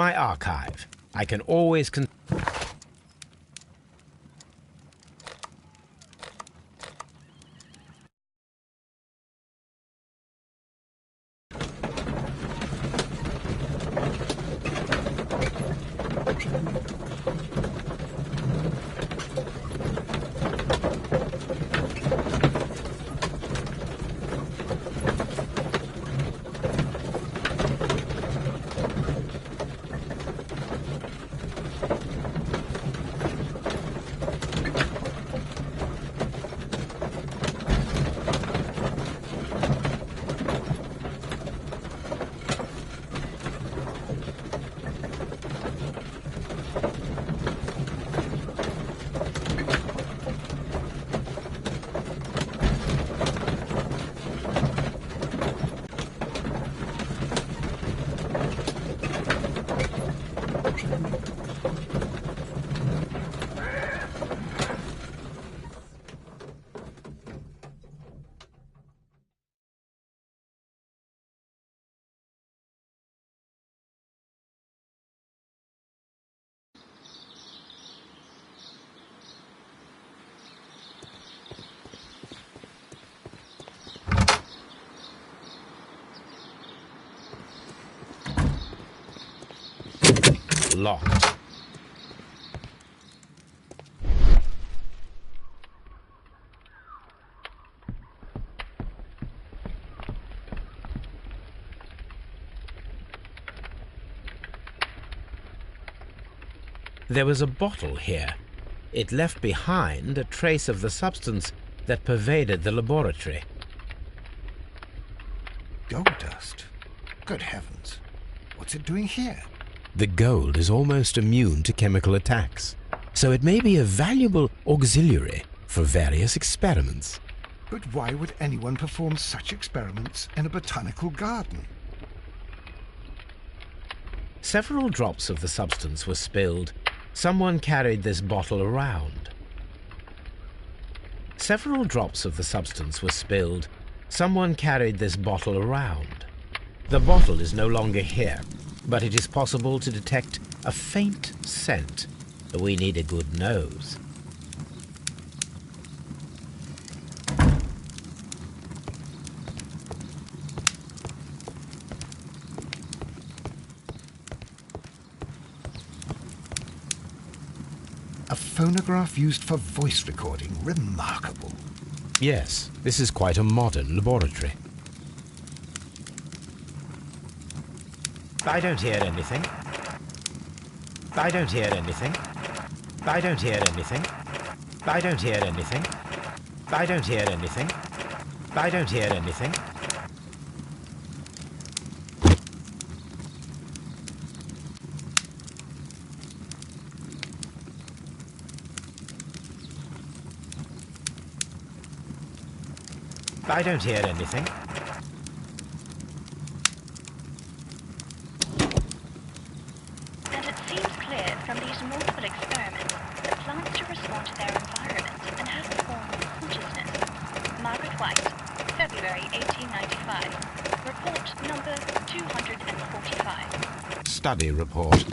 My archive. I can always locked. There was a bottle here. It left behind a trace of the substance that pervaded the laboratory. Gold dust? Good heavens. What's it doing here? The gold is almost immune to chemical attacks, so it may be a valuable auxiliary for various experiments. But why would anyone perform such experiments in a botanical garden? Several drops of the substance were spilled. Someone carried this bottle around. Several drops of the substance were spilled. Someone carried this bottle around. The bottle is no longer here, but it is possible to detect a faint scent. We need a good nose. A phonograph used for voice recording. Remarkable. Yes, this is quite a modern laboratory. I don't hear anything. I don't hear anything. I don't hear anything. I don't hear anything. I don't hear anything. I don't hear anything. I don't hear anything. And it seems clear from these multiple experiments that plants do respond to their environment and have a form of consciousness. Margaret White, February 1895. Report number 245. Study report.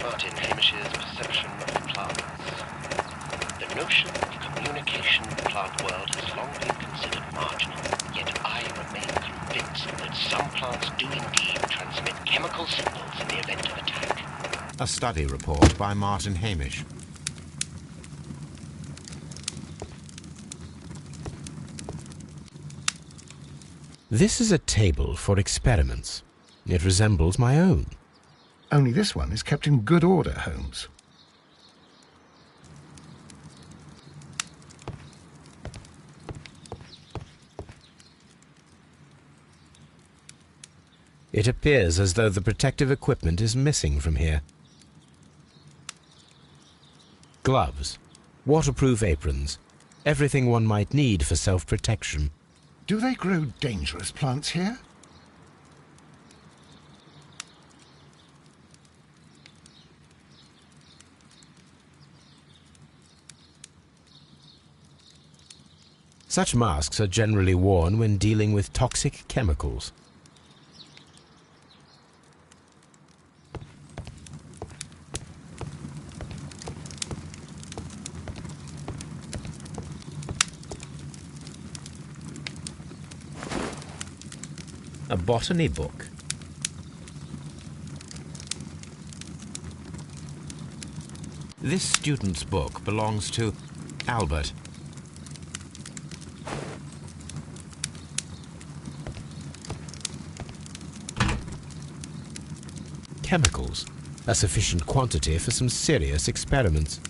Martin Hamish's perception of plants. The notion of communication in the plant world has long been considered marginal, yet I remain convinced that some plants do indeed transmit chemical signals in the event of attack. A study report by Martin Hamish. This is a table for experiments. It resembles my own. Only this one is kept in good order, Holmes. It appears as though the protective equipment is missing from here. Gloves, waterproof aprons, everything one might need for self-protection. Do they grow dangerous plants here? Such masks are generally worn when dealing with toxic chemicals. A botany book. This student's book belongs to Albert. Chemicals, a sufficient quantity for some serious experiments.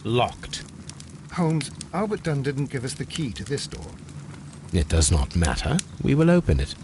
Locked. Holmes, Albert Dunn didn't give us the key to this door. It does not matter. We will open it.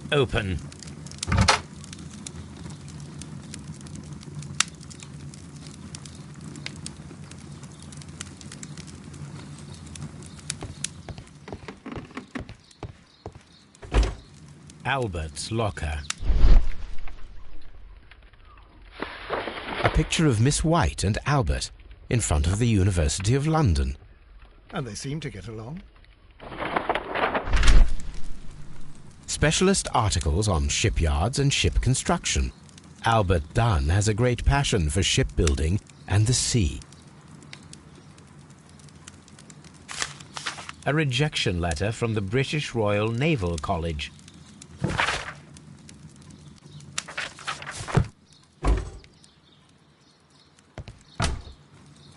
Open. Albert's locker. A picture of Miss White and Albert in front of the University of London. And they seem to get along. Specialist articles on shipyards and ship construction. Albert Dunn has a great passion for shipbuilding and the sea. A rejection letter from the British Royal Naval College.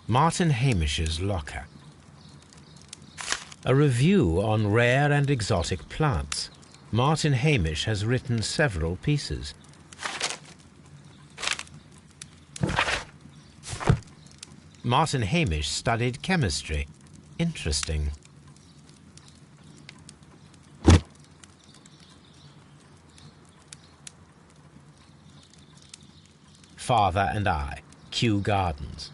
Martin Hamish's locker. A review on rare and exotic plants. Martin Hamish has written several pieces. Martin Hamish studied chemistry. Interesting. Father and I, Kew Gardens.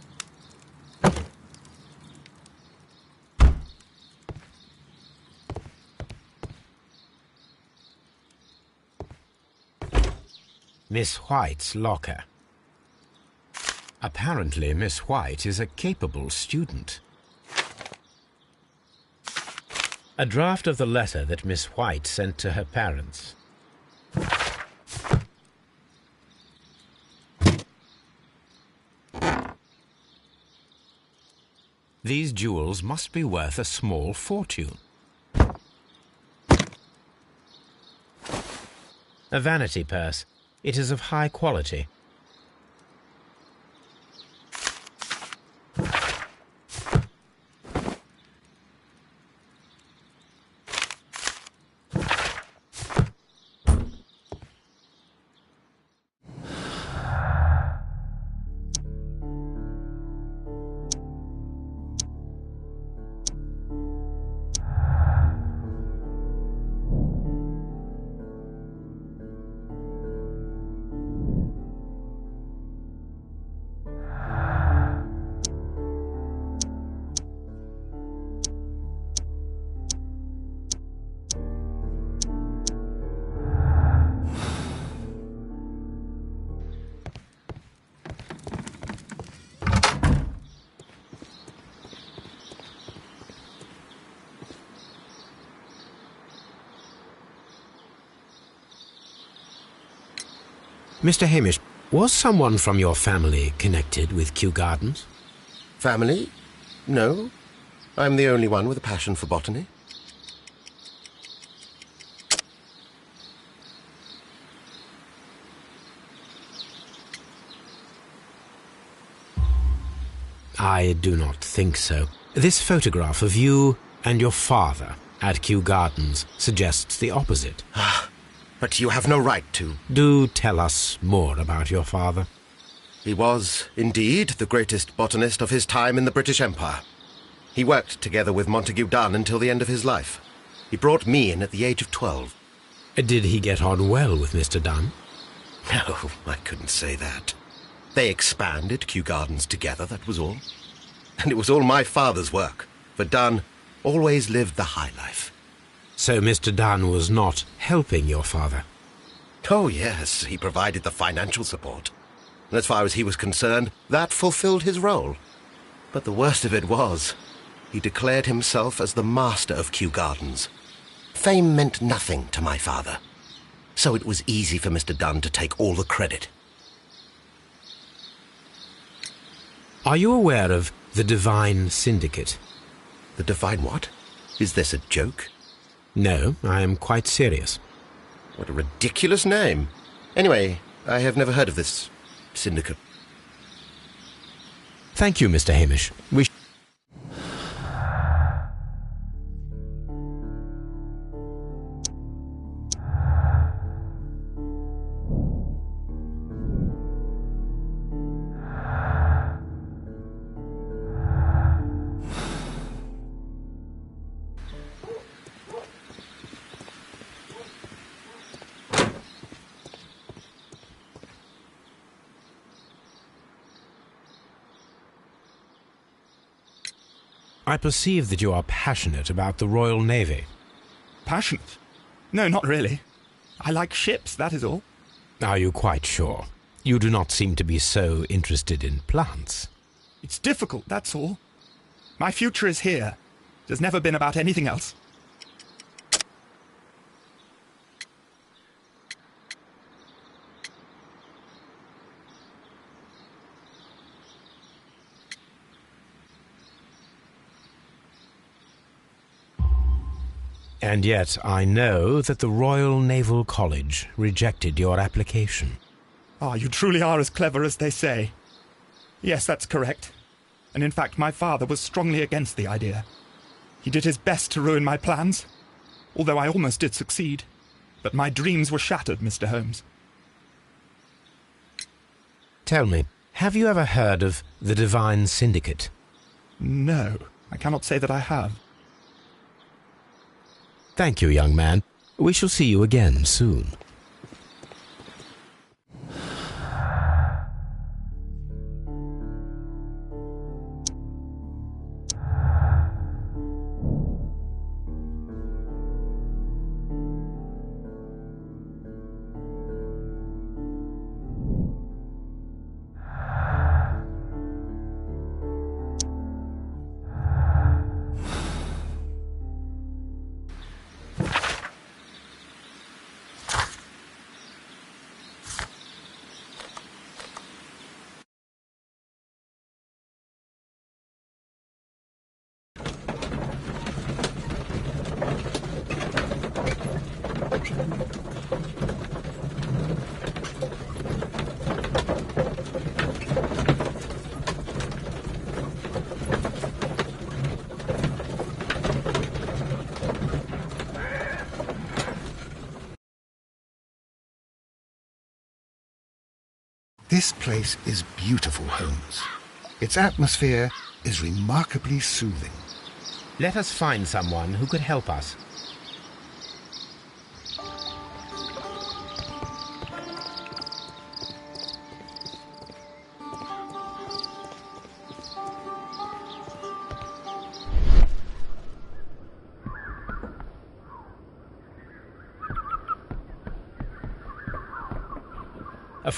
Miss White's locker. Apparently, Miss White is a capable student. A draft of the letter that Miss White sent to her parents. These jewels must be worth a small fortune. A vanity purse. It is of high quality. Mr. Hamish, Was someone from your family connected with Kew Gardens? Family? No. I'm the only one with a passion for botany. I do not think so. This photograph of you and your father at Kew Gardens suggests the opposite. But you have no right to. Do tell us more about your father. He was, indeed, the greatest botanist of his time in the British Empire. He worked together with Montague Dunn until the end of his life. He brought me in at the age of 12. Did he get on well with Mr. Dunn? No, I couldn't say that. They expanded Kew Gardens together, that was all. And it was all my father's work, for Dunn always lived the high life. So Mr. Dunn was not helping your father? Oh, yes, he provided the financial support. And as far as he was concerned, that fulfilled his role. But the worst of it was, he declared himself as the master of Kew Gardens. Fame meant nothing to my father, so it was easy for Mr. Dunn to take all the credit. Are you aware of the Divine Syndicate? The Divine what? Is this a joke? No, I am quite serious. What a ridiculous name. Anyway, I have never heard of this syndicate. Thank you, Mr. Hamish. I perceive that you are passionate about the Royal Navy. Passionate? No, not really. I like ships, that is all. Are you quite sure? You do not seem to be so interested in plants. It's difficult, that's all. My future is here. It has never been about anything else. And yet I know that the Royal Naval College rejected your application. Ah, you truly are as clever as they say. Yes, that's correct. And in fact, my father was strongly against the idea. He did his best to ruin my plans, although I almost did succeed. But my dreams were shattered, Mr. Holmes. Tell me, have you ever heard of the Divine Syndicate? No, I cannot say that I have. Thank you, young man. We shall see you again soon. This place is beautiful, Holmes. Its atmosphere is remarkably soothing. Let us find someone who could help us. A